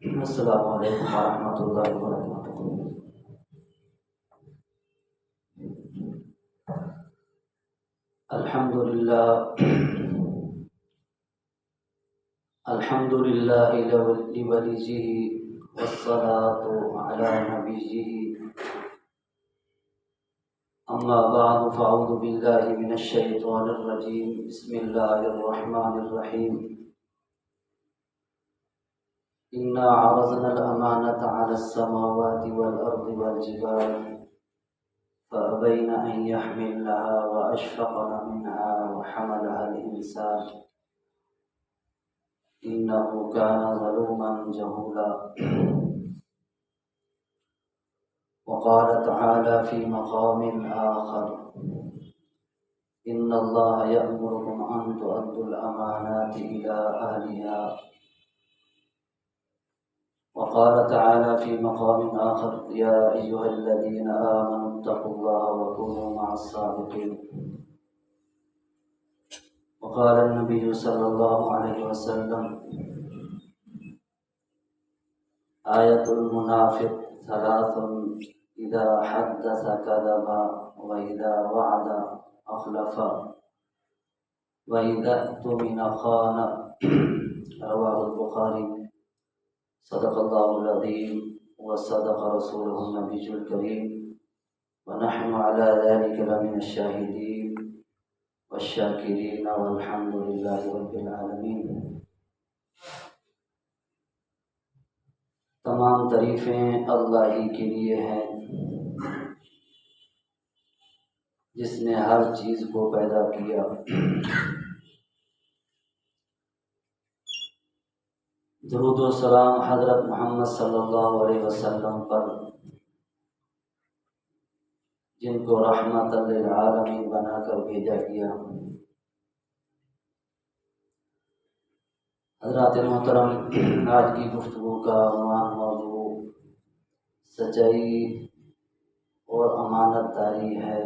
السلام علیکم ورحمۃ اللہ وبرکاتہ۔ الحمد للہ لولیہ والصلاة علی نبیہ، اما بعد فاعوذ باللہ من الشیطان الرجیم، بسم اللہ الرحمن الرحیم۔ إنا عرضنا الأمانة على السماوات والأرض والجبال فأبين أن يحملنها وأشفقن منها وحملها الإنسان إنه كان ظلوما جهولا۔ وقال تعالى في مقام آخر: إن الله يأمركم أن تؤدوا الأمانات إلى أهلها۔ وقال تعالى في مقام آخر: يا أيها الذين آمنوا اتقوا الله وكونوا مع الصادقين۔ وقال النبي صلى الله عليه وسلم: آية المنافق ثلاث: إذا حدث كذب، وإذا وعد أخلف، وإذا اؤتمن خان۔ رواه البخاري۔ صدق اللہ العظیم وصدق رسولہ النبی الکریم، ونحن على ذلك لمن الشاہدین والشاکرین والحمد للہ رب العالمین۔ تمام تعریفیں اللہ ہی کے لیے ہیں جس نے ہر چیز کو پیدا کیا۔ درود و سلام حضرت محمد صلی اللہ علیہ وسلم پر، جن کو رحمت للعالمین بنا کر بھیجا گیا۔ حضرات محترم، آج کی گفتگو کا عنوان موضوع سچائی اور امانت داری ہے۔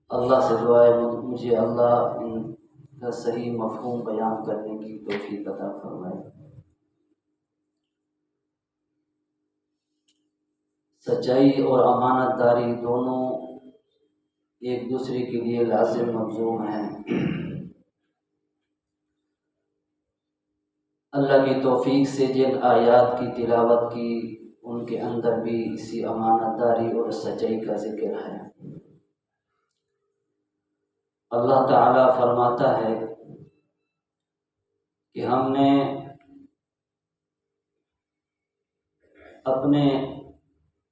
اللہ سے دعا ہے مجھے اللہ ان کا صحیح مفہوم بیان کرنے کی توفیق عطا فرمائے۔ سچائی اور امانت داری دونوں ایک دوسرے کے لیے لازم ملزوم ہیں۔ اللہ کی توفیق سے جن آیات کی تلاوت کی، ان کے اندر بھی اسی امانت داری اور سچائی کا ذکر ہے۔ اللہ تعالیٰ فرماتا ہے کہ ہم نے اپنے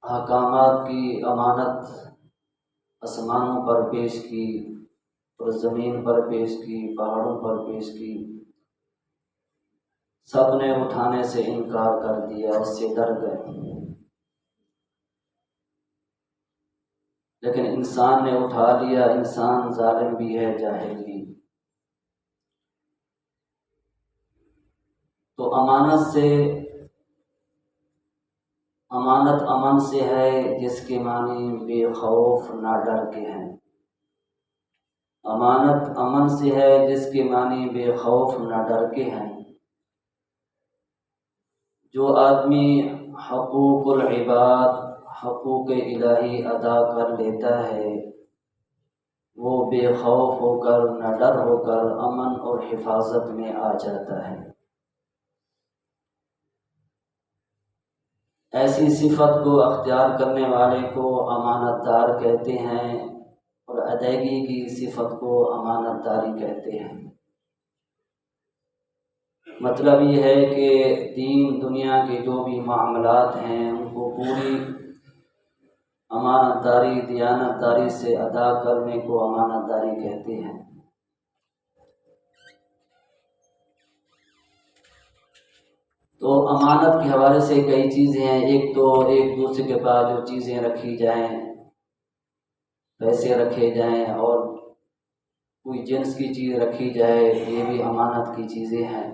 احکامات کی امانت آسمانوں پر پیش کی اور زمین پر پیش کی، پہاڑوں پر پیش کی۔ سب نے اٹھانے سے انکار کر دیا، اس سے ڈر گئے، لیکن انسان نے اٹھا لیا۔ انسان ظالم بھی ہے، جاہل بھی۔ تو امانت امن سے ہے، جس کے معنی بے خوف نہ ڈر کے ہیں۔ امانت امن سے ہے، جس کے معنی بے خوف نہ ڈر کے ہیں۔ جو آدمی حقوق العباد، حقوق الہی ادا کر لیتا ہے، وہ بے خوف ہو کر، نہ ڈر ہو کر امن اور حفاظت میں آ جاتا ہے۔ ایسی صفت کو اختیار کرنے والے کو امانت دار کہتے ہیں، اور ادائیگی کی صفت کو امانت داری کہتے ہیں۔ مطلب یہ ہے کہ دین دنیا کے جو بھی معاملات ہیں، ان کو پوری امانت داری، دیانت داری سے ادا کرنے کو امانت داری کہتے ہیں۔ تو امانت کے حوالے سے کئی چیزیں ہیں۔ ایک تو ایک دوسرے کے پاس جو چیزیں رکھی جائیں، پیسے رکھے جائیں اور کوئی جنس کی چیز رکھی جائے، یہ بھی امانت کی چیزیں ہیں۔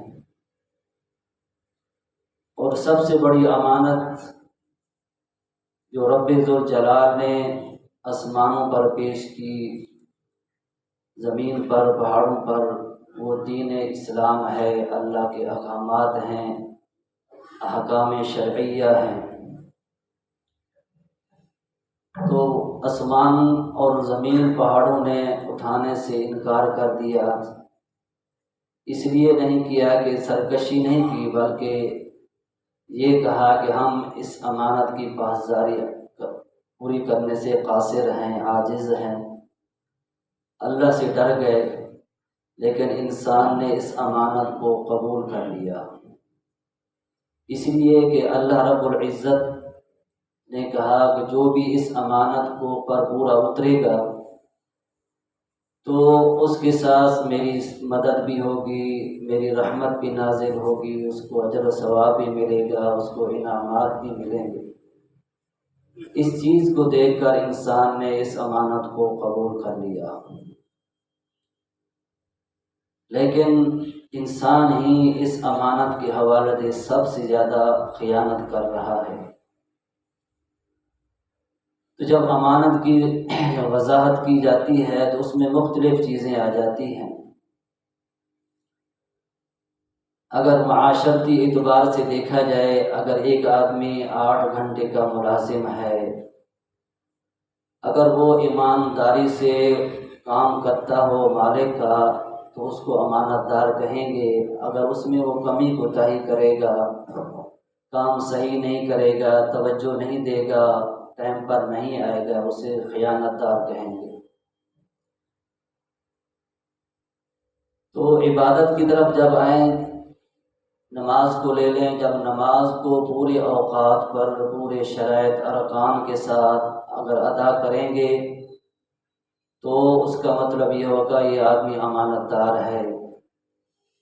اور سب سے بڑی امانت جو رب ذوالجلال نے آسمانوں پر پیش کی، زمین پر، پہاڑوں پر، وہ دین اسلام ہے، اللہ کے احکامات ہیں۔ احکام شرعیہ ہیں، تو آسمان اور زمین پہاڑوں نے اٹھانے سے انکار کر دیا۔ اس لیے نہیں کیا کہ سرکشی نہیں کی، بلکہ یہ کہا کہ ہم اس امانت کی پاسداری پوری کرنے سے قاصر ہیں، عاجز ہیں، اللہ سے ڈر گئے، لیکن انسان نے اس امانت کو قبول کر لیا، اس لیے کہ اللہ رب العزت نے کہا کہ جو بھی اس امانت کو پر پورا اترے گا تو اس کے ساتھ میری مدد بھی ہوگی، میری رحمت بھی نازل ہوگی، اس کو اجر و ثواب بھی ملے گا، اس کو انعامات بھی ملیں گے۔ اس چیز کو دیکھ کر انسان نے اس امانت کو قبول کر لیا، لیکن انسان ہی اس امانت کے حوالے سے سب سے زیادہ خیانت کر رہا ہے۔ تو جب امانت کی وضاحت کی جاتی ہے تو اس میں مختلف چیزیں آ جاتی ہیں۔ اگر معاشرتی اعتبار سے دیکھا جائے، اگر ایک آدمی 8 گھنٹے کا ملازم ہے، اگر وہ ایمانداری سے کام کرتا ہو مالک کا تو اس کو امانت دار کہیں گے۔ اگر اس میں وہ کمی کوتاہی کرے گا، کام صحیح نہیں کرے گا، توجہ نہیں دے گا، ٹائم پر نہیں آئے گا، اسے خیانت دار کہیں گے۔ تو عبادت کی طرف جب آئیں، نماز کو لے لیں، جب نماز کو پورے اوقات پر پورے شرائط ارکان کے ساتھ اگر ادا کریں گے تو اس کا مطلب یہ ہوگا یہ آدمی امانت دار ہے۔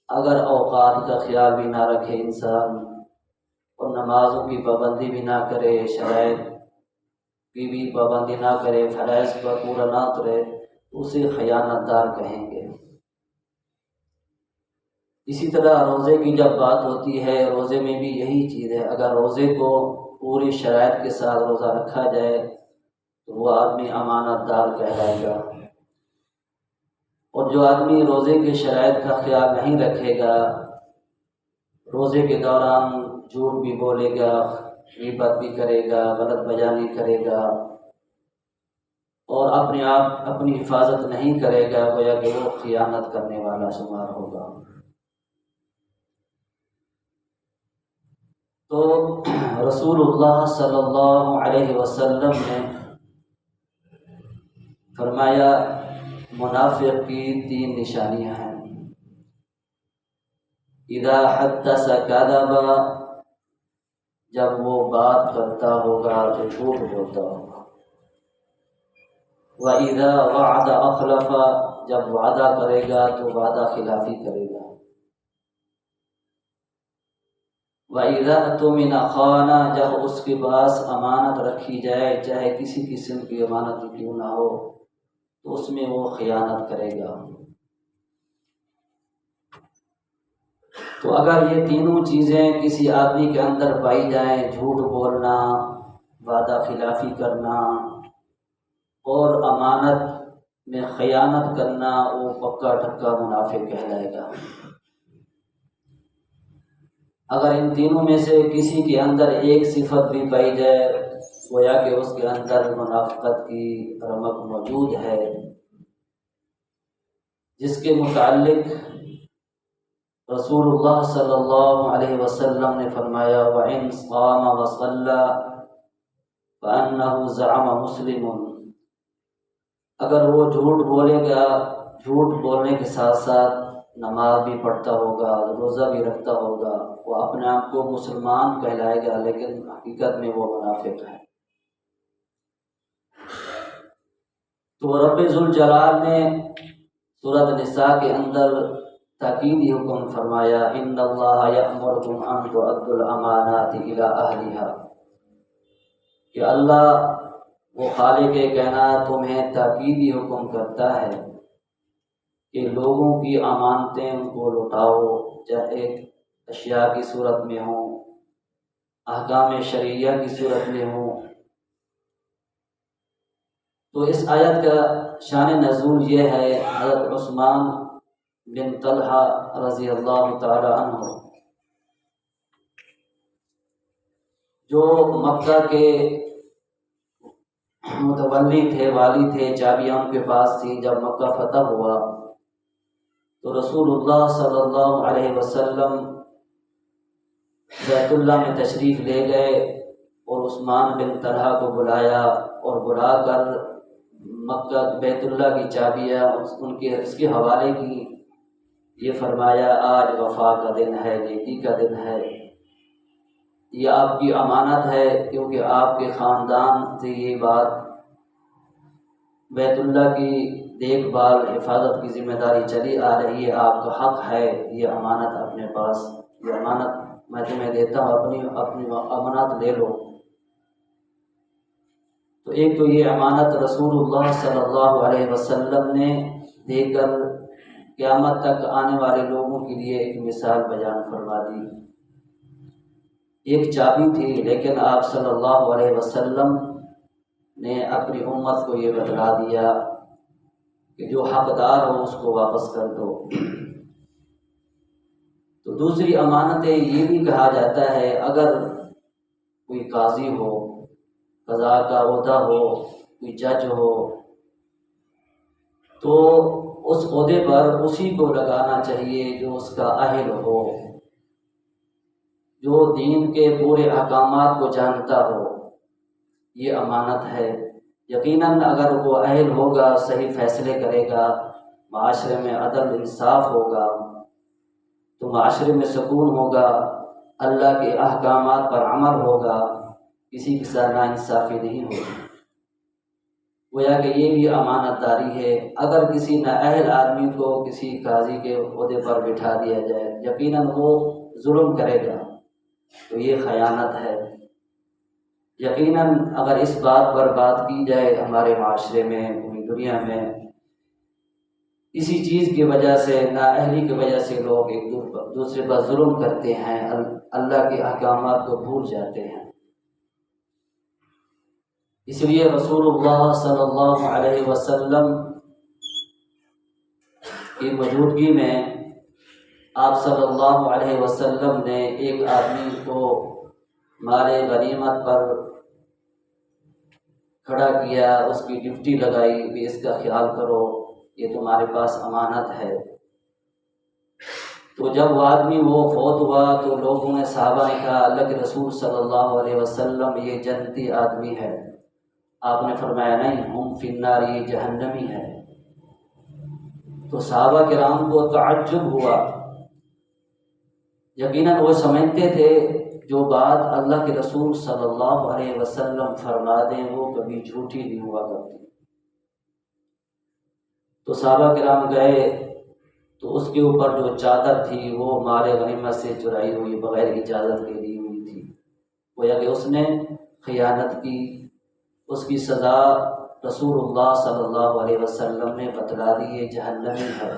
اگر اوقات کا خیال بھی نہ رکھے انسان اور نمازوں کی پابندی بھی نہ کرے، شرائط کی بھی پابندی نہ کرے، فرائض پر پورا نہ اترے، اسے خیانت دار کہیں گے۔ اسی طرح روزے کی جب بات ہوتی ہے، روزے میں بھی یہی چیز ہے، اگر روزے کو پوری شرائط کے ساتھ روزہ رکھا جائے تو وہ آدمی امانت دار کہلائے گا، اور جو آدمی روزے کے شرائط کا خیال نہیں رکھے گا، روزے کے دوران جھوٹ بھی بولے گا، غیبت بھی کرے گا، غلط بیانی کرے گا، اور اپنی حفاظت نہیں کرے گا، گویا کہ وہ خیانت کرنے والا شمار ہوگا۔ تو رسول اللہ صلی اللہ علیہ وسلم نے فرمایا منافق کی 3 نشانیاں ہیں۔ اذا حدث کذب، جب وہ بات کرتا ہوگا تو جھوٹ بولتا ہوگا۔ وَإِذَا وَعَدَ أَخْلَفَ، جب وعدہ کرے گا تو وعدہ خلافی کرے گا۔ وَإِذَا اؤْتُمِنَ خَانَ، جب اس کے پاس امانت رکھی جائے، چاہے کسی قسم کی امانت کیوں نہ ہو، تو اس میں وہ خیانت کرے گا۔ تو اگر یہ تینوں چیزیں کسی آدمی کے اندر پائی جائیں، جھوٹ بولنا، وعدہ خلافی کرنا اور امانت میں خیانت کرنا، وہ پکا ٹکا منافق کہلائے گا۔ اگر ان تینوں میں سے کسی کے اندر ایک صفت بھی پائی جائے، گویا کہ اس کے اندر منافقت کی رمق موجود ہے، جس کے متعلق رسول اللہ صلی اللہ علیہ وسلم نے فرمایا وَإِنْ صَامَ وَصَلَّى فَأَنَّهُ زَعَمَ مُسْلِمٌ، اگر وہ جھوٹ بولے گا، جھوٹ بولنے کے ساتھ ساتھ نماز بھی پڑھتا ہوگا، روزہ بھی رکھتا ہوگا، وہ اپنے آپ کو مسلمان کہلائے گا، لیکن حقیقت میں وہ منافق ہے۔ تو رب ذوالجلال نے سورۃ نساء کے اندر تاکیدی حکم فرمایا ان اللہ یأمرکم ان تؤدوا الامانات الی اہلہا، کہ اللہ وہ خالق کائنات تمہیں تاکیدی حکم کرتا ہے کہ لوگوں کی امانتیں ان کو لوٹاؤ، چاہے اشیاء کی صورت میں ہوں، احکام شرعیہ کی صورت میں ہوں۔ تو اس آیت کا شان نزول یہ ہے، حضرت عثمان بن طلحہ رضی اللہ تعالی عنہ جو مکہ کے متولی تھے، والی تھے، چابیاں ان کے پاس تھی، جب مکہ فتح ہوا تو رسول اللہ صلی اللہ علیہ وسلم بیت اللہ میں تشریف لے گئے اور عثمان بن طلحہ کو بلایا اور بلا کر مکہ بیت اللہ کی چابیاں اس کے حوالے کی، یہ فرمایا آج وفا کا دن ہے، نیکی کا دن ہے، یہ آپ کی امانت ہے، کیونکہ آپ کے خاندان سے یہ بات بیت اللہ کی دیکھ بھال حفاظت کی ذمہ داری چلی آ رہی ہے، آپ کا حق ہے، یہ امانت اپنے پاس، یہ امانت میں تمہیں دیتا ہوں، اپنی امانت لے لو۔ تو ایک تو یہ امانت رسول اللہ صلی اللہ علیہ وسلم نے دے کر قیامت تک آنے والے لوگوں کے لیے ایک مثال بیان فرما دی۔ ایک چابی تھی، لیکن آپ صلی اللہ علیہ وسلم نے اپنی امت کو یہ بتلا دیا کہ جو حقدار ہو اس کو واپس کر دو۔ تو دوسری امانتیں یہ بھی کہا جاتا ہے، اگر کوئی قاضی ہو، قضاء کا عہدہ ہو، کوئی جج ہو، تو اس عہدے پر اسی کو لگانا چاہیے جو اس کا اہل ہو، جو دین کے پورے احکامات کو جانتا ہو، یہ امانت ہے۔ یقیناً اگر وہ اہل ہوگا، صحیح فیصلے کرے گا، معاشرے میں عدل انصاف ہوگا تو معاشرے میں سکون ہوگا، اللہ کے احکامات پر عمل ہوگا، کسی کے ساتھ ناانصافی نہیں ہوگی۔ گویا کہ یہ بھی امانت داری ہے۔ اگر کسی نااہل آدمی کو کسی قاضی کے عہدے پر بٹھا دیا جائے، یقیناً وہ ظلم کرے گا، تو یہ خیانت ہے۔ یقیناً اگر اس بات پر بات کی جائے ہمارے معاشرے میں، پوری دنیا میں، اسی چیز کی وجہ سے، نااہلی کی وجہ سے لوگ ایک دوسرے پر ظلم کرتے ہیں، اللہ کے احکامات کو بھول جاتے ہیں۔ اس لیے رسول اللہ صلی اللہ علیہ وسلم کی موجودگی میں آپ صلی اللہ علیہ وسلم نے ایک آدمی کو مال غنیمت پر کھڑا کیا، اس کی ڈیوٹی لگائی کہ اس کا خیال کرو، یہ تمہارے پاس امانت ہے۔ تو جب وہ آدمی فوت ہوا تو لوگوں نے، صحابہ نے کہا اللہ کے رسول صلی اللہ علیہ وسلم یہ جنتی آدمی ہے۔ آپ نے فرمایا نہیں، ہم فی النار، یہ جہنمی ہے۔ تو صحابہ کرام کو تعجب ہوا، یقیناً وہ سمجھتے تھے جو بات اللہ کے رسول صلی اللہ علیہ وسلم فرما دیں وہ کبھی جھوٹی نہیں ہوا کرتی۔ تو صحابہ کرام گئے تو اس کے اوپر جو چادر تھی وہ مال غنیمت سے چرائی ہوئی، بغیر اجازت کے دی ہوئی تھی، گویا کہ اس نے خیانت کی۔ اس کی سزا رسول اللہ صلی اللہ علیہ وسلم نے بتلا دی، یہ جہنمی ہے۔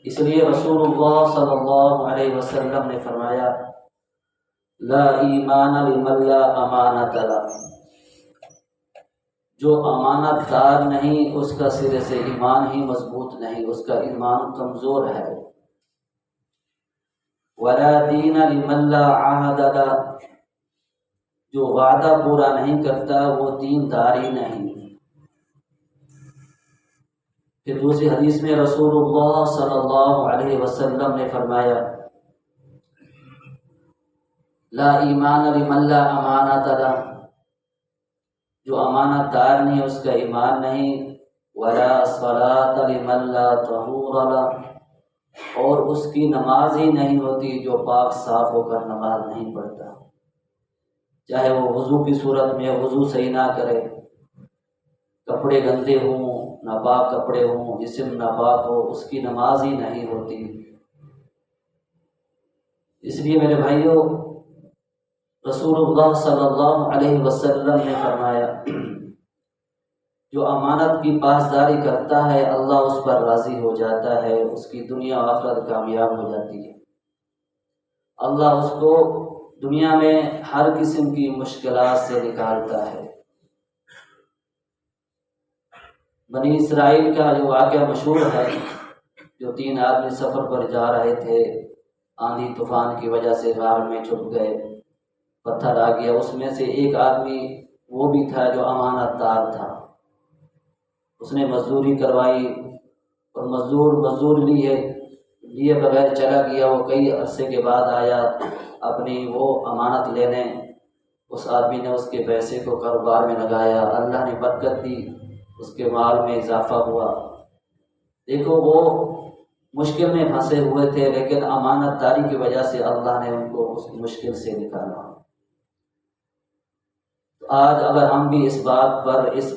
اس لیے رسول اللہ صلی اللہ علیہ وسلم نے فرمایا لا ایمان لمن لا امانت له، جو امانت دار نہیں اس کا سرے سے ایمان ہی مضبوط نہیں، اس کا ایمان کمزور ہے۔ ولا دین لمن لا عہد له، جو وعدہ پورا نہیں کرتا وہ دیندار ہی نہیں۔ پھر دوسری حدیث میں رسول اللہ صلی اللہ علیہ وسلم نے فرمایا لا ایمان لمن لا امانت له، جو امانت دار نہیں اس کا ایمان نہیں۔ ولا صلاۃ لمن لا طہور له، اور اس کی نماز ہی نہیں ہوتی جو پاک صاف ہو کر نماز نہیں پڑھتا، چاہے وہ وضو کی صورت میں وضو صحیح نہ کرے، کپڑے گندے ہوں، ناپاک کپڑے ہوں، جسم ناپاک ہو، اس کی نماز ہی نہیں ہوتی۔ اس لیے میرے بھائیوں، رسول اللہ صلی اللہ علیہ وسلم نے فرمایا جو امانت کی پاسداری کرتا ہے اللہ اس پر راضی ہو جاتا ہے، اس کی دنیا و آخرت کامیاب ہو جاتی ہے۔ اللہ اس کو دنیا میں ہر قسم کی مشکلات سے نکالتا ہے۔ بنی اسرائیل کا جو واقعہ مشہور ہے، جو 3 آدمی سفر پر جا رہے تھے، آندھی طوفان کی وجہ سے غار میں چھپ گئے، پتھر آ گیا، اس میں سے ایک آدمی وہ بھی تھا جو امانت دار تھا، اس نے مزدوری کروائی اور مزدور لیے بغیر چلا گیا، وہ کئی عرصے کے بعد آیا اپنی وہ امانت لینے، اس آدمی نے اس کے پیسے کو کاروبار میں لگایا، اللہ نے برکت دی، اس کے مال میں اضافہ ہوا۔ دیکھو وہ مشکل میں پھنسے ہوئے تھے، لیکن امانت داری کی وجہ سے اللہ نے ان کو اس مشکل سے نکالا۔ آج اگر ہم بھی اس بات پر، اس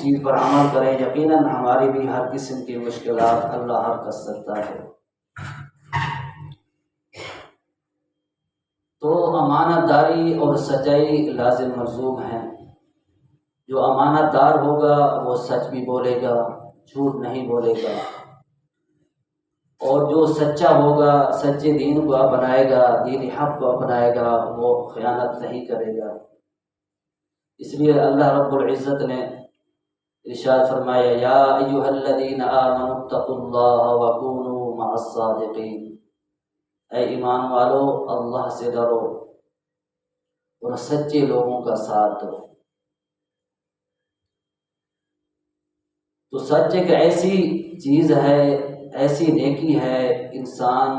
چیز پر عمل کریں، یقیناً ہماری بھی ہر قسم کی مشکلات اللہ حل کر سکتا ہے۔ تو امانت داری اور سچائی لازم ملزوم ہیں۔ جو امانت دار ہوگا وہ سچ بھی بولے گا، جھوٹ نہیں بولے گا، اور جو سچا ہوگا، سچے دین کو اپنائے گا، دین حق کو اپنائے گا، وہ خیانت نہیں کرے گا۔ اس لیے اللہ رب العزت نے ارشاد فرمایا، یا ایھا الذین آمنوا اتقوا اللہ وکونوا مع الصادقین، اے ایمان والو اللہ سے ڈرو اور سچے لوگوں کا ساتھ دو۔ تو سچ ایک ایسی چیز ہے، ایسی نیکی ہے، انسان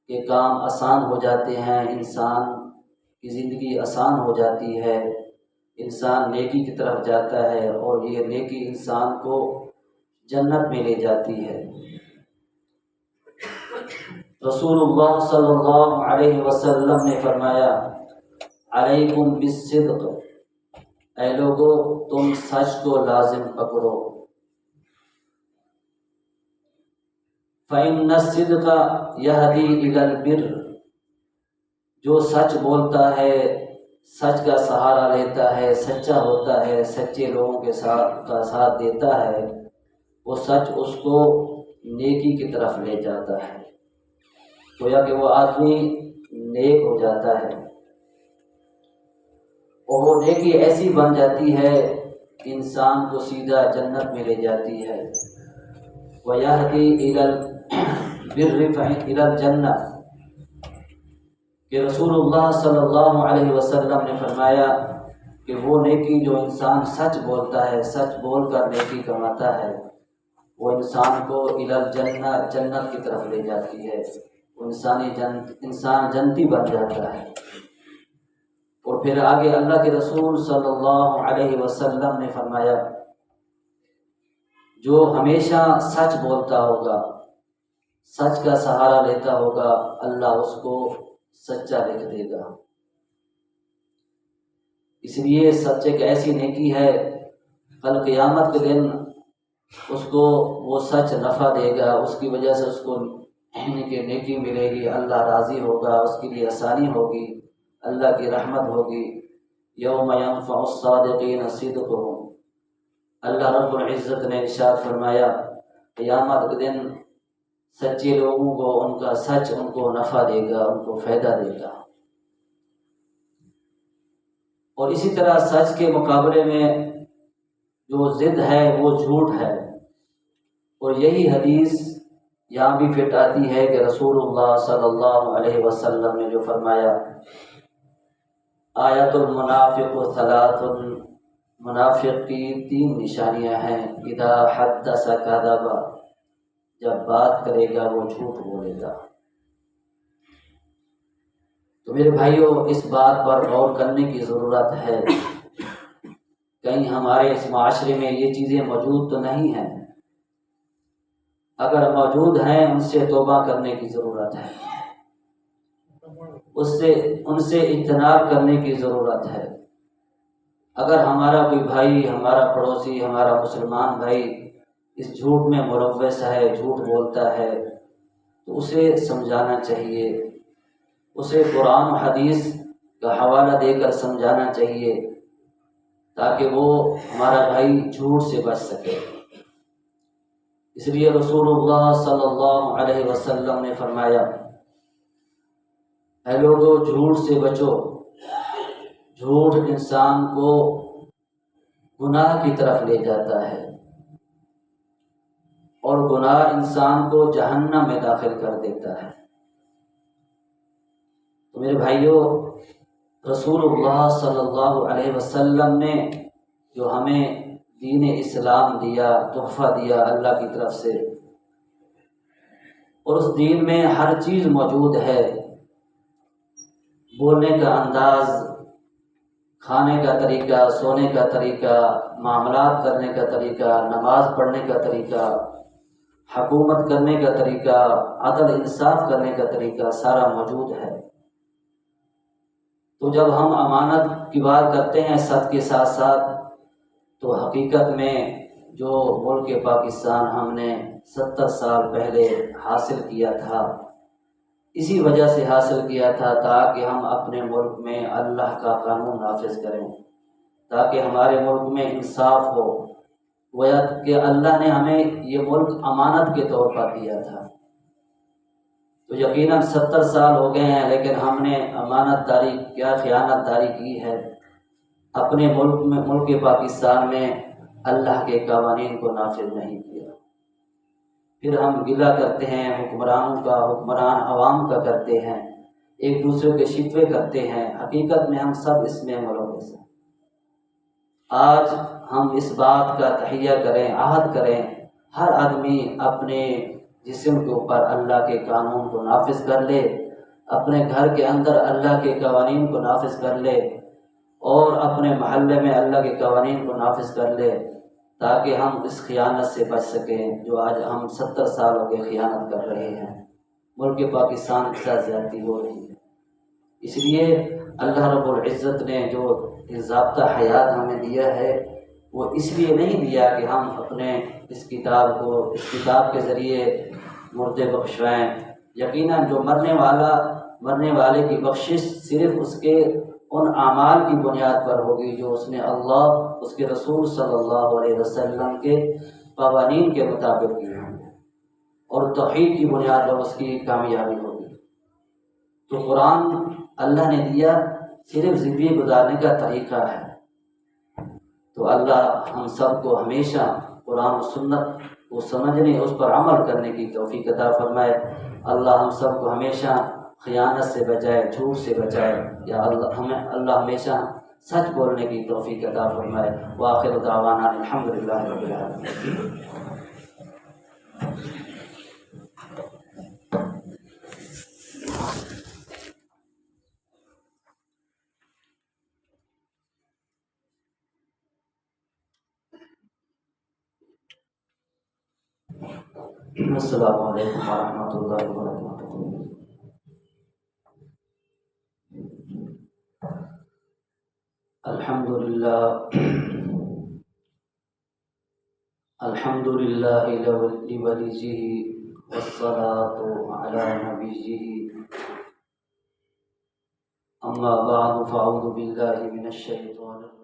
کے کام آسان ہو جاتے ہیں، انسان کی زندگی آسان ہو جاتی ہے، انسان نیکی کی طرف جاتا ہے، اور یہ نیکی انسان کو جنت میں لے جاتی ہے۔ رسول اللہ صلی اللہ علیہ وسلم نے فرمایا، علیکم بالصدق، اے لوگو تم سچ کو لازم پکڑو، فإن الصدق یہدی الی البر، جو سچ بولتا ہے، سچ کا سہارا لیتا ہے، سچا ہوتا ہے، سچے لوگوں کے ساتھ دیتا ہے، وہ سچ اس کو نیکی کی طرف لے جاتا ہے، گویا کہ وہ آدمی نیک ہو جاتا ہے، اور وہ نیکی ایسی بن جاتی ہے انسان کو سیدھا جنت میں لے جاتی ہے۔ وَيَهْدِي إِلَى الْبِرِّ إِلَى الْجَنَّةِ، کہ رسول اللہ صلی اللہ علیہ وسلم نے فرمایا کہ وہ نیکی جو انسان سچ بولتا ہے، سچ بول کر نیکی کماتا ہے، وہ انسان کو الی الجنہ، جنت کی طرف لے جاتی ہے، انسان جنتی بن جاتا ہے۔ اور پھر آگے اللہ کے رسول صلی اللہ علیہ وسلم نے فرمایا، جو ہمیشہ سچ بولتا ہوگا، سچ کا سہارا لیتا ہوگا، اللہ اس کو سچا لکھ دے گا۔ اس لیے سچ ایک ایسی نیکی ہے، کل قیامت کے دن اس کو وہ سچ نفع دے گا، اس کی وجہ سے اس کو نیکی ملے گی، اللہ راضی ہوگا، اس کے لیے آسانی ہوگی، اللہ کی رحمت ہوگی۔ یوم ینفع الصادقین صدقہم، اللہ رب العزت نے ارشاد فرمایا، قیامت کے دن سچے لوگوں کو ان کا سچ ان کو نفع دے گا، ان کو فائدہ دے گا۔ اور اسی طرح سچ کے مقابلے میں جو ضد ہے وہ جھوٹ ہے، اور یہی حدیث یہاں بھی فٹ آتی ہے کہ رسول اللہ صلی اللہ علیہ وسلم نے جو فرمایا، آیت المنافق ثلاث، منافق کی 3 نشانیاں ہیں، اذا حدث کذب، جب بات کرے گا وہ جھوٹ بولے گا۔ تو میرے بھائیوں، اس بات پر غور کرنے کی ضرورت ہے، کہیں ہمارے اس معاشرے میں یہ چیزیں موجود تو نہیں ہیں، اگر موجود ہیں ان سے توبہ کرنے کی ضرورت ہے، ان سے اجتناب کرنے کی ضرورت ہے۔ اگر ہمارا کوئی بھائی، ہمارا پڑوسی، ہمارا مسلمان بھائی اس جھوٹ میں ملوث ہے، جھوٹ بولتا ہے، تو اسے سمجھانا چاہیے، اسے قرآن و حدیث کا حوالہ دے کر سمجھانا چاہیے، تاکہ وہ ہمارا بھائی جھوٹ سے بچ سکے۔ اس لیے رسول اللہ صلی اللہ علیہ وسلم نے فرمایا، اے لوگو جھوٹ سے بچو، جھوٹ انسان کو گناہ کی طرف لے جاتا ہے، اور گناہ انسان کو جہنم میں داخل کر دیتا ہے۔ میرے بھائیوں، رسول اللہ صلی اللہ علیہ وسلم نے جو ہمیں دین اسلام دیا، تحفہ دیا اللہ کی طرف سے، اور اس دین میں ہر چیز موجود ہے، بولنے کا انداز، کھانے کا طریقہ، سونے کا طریقہ، معاملات کرنے کا طریقہ، نماز پڑھنے کا طریقہ، حکومت کرنے کا طریقہ، عدل انصاف کرنے کا طریقہ، سارا موجود ہے۔ تو جب ہم امانت کی بات کرتے ہیں صد کے ساتھ ساتھ، تو حقیقت میں جو ملک پاکستان ہم نے 70 سال پہلے حاصل کیا تھا، اسی وجہ سے حاصل کیا تھا تاکہ ہم اپنے ملک میں اللہ کا قانون نافذ کریں، تاکہ ہمارے ملک میں انصاف ہو۔ گویا کہ اللہ نے ہمیں یہ ملک امانت کے طور پر دیا تھا، تو یقیناً 70 سال ہو گئے ہیں، لیکن ہم نے امانت داری کیا خیانت داری کی ہے، اپنے ملک میں، ملک پاکستان میں اللہ کے قوانین کو نافذ نہیں کیا۔ پھر ہم گلہ کرتے ہیں حکمرانوں کا، حکمران عوام کا کرتے ہیں، ایک دوسرے کے شکوے کرتے ہیں، حقیقت میں ہم سب اس میں ملوث ہیں۔ آج ہم اس بات کا تہیہ کریں، عہد کریں، ہر آدمی اپنے جسم کے اوپر اللہ کے قانون کو نافذ کر لے، اپنے گھر کے اندر اللہ کے قوانین کو نافذ کر لے، اور اپنے محلے میں اللہ کے قوانین کو نافذ کر لے، تاکہ ہم اس خیانت سے بچ سکیں جو آج ہم 70 سال ہو گئے خیانت کر رہے ہیں، ملک پاکستان کے ساتھ زیادتی ہو رہی ہے۔ اس لیے اللہ رب العزت نے جو ضابطہ حیات ہمیں دیا ہے، وہ اس لیے نہیں دیا کہ ہم اپنے اس کتاب کے ذریعے مردے بخشوائیں۔ یقیناً جو مرنے والے کی بخشش صرف اس کے ان اعمال کی بنیاد پر ہوگی جو اس نے اللہ، اس کے رسول صلی اللہ علیہ وسلم کے قوانین کے مطابق کی ہوں، اور توحید کی بنیاد پر اس کی کامیابی ہوگی۔ تو قرآن اللہ نے دیا صرف زندگی گزارنے کا طریقہ ہے، تو اللہ ہم سب کو ہمیشہ قرآن و سنت کو سمجھنے، اس پر عمل کرنے کی توفیق عطا فرمائے۔ اللہ ہم سب کو ہمیشہ خیانت سے بچائے، جھوٹ سے بچائے، یا اللہ ہمیشہ سچ بولنے کی توفیق عطا فرمائے۔ وآخر دعوانا الحمدللہ رب العالمین۔ السلام علیکم ورحمۃ اللہ وبرکاتہ۔ الحمدللہ لولیہ والصلاة علی نبیہ، اما بعد فاعوذ باللہ من الشیطان الرجیم۔